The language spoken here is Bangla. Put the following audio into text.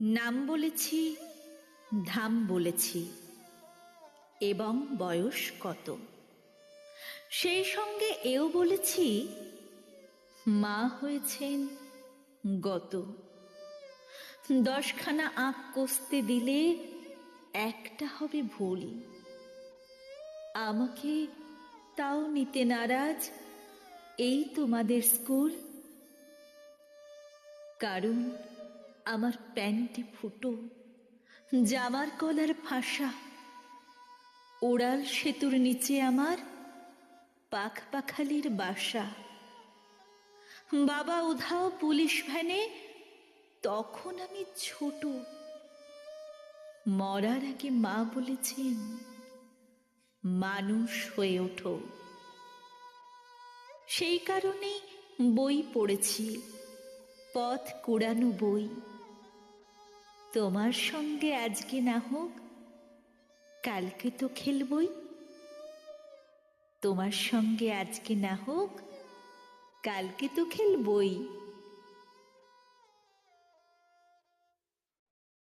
নাম বলেছি, ধাম বলেছি, এবং বয়স কত। সেই সঙ্গে এও বলেছি মা হয়েছেন গত। 10খানা আঁক কষতে দিলে একটা হবে ভুল। আমাকে তাও নিতে নারাজ এই তোমাদের স্কুল। কারণ আমার প্যান্টে ফুটো, জামার কলার ফাঁসা, ওড়াল সেতুর নিচে আমার পাখপাখালির বাসা। বাবা উধাও পুলিশ ভ্যানে, তখন আমি ছোট। মরার আগে মা বলেছেন মানুষ হয়ে ওঠো। সেই কারণেই বই পড়েছি, পথ কুড়ানো বই। তোমার সঙ্গে আজকে না হোক, কালকে তো খেলবই। তোমার সঙ্গে আজকে না হোক, কালকে তো খেলবই।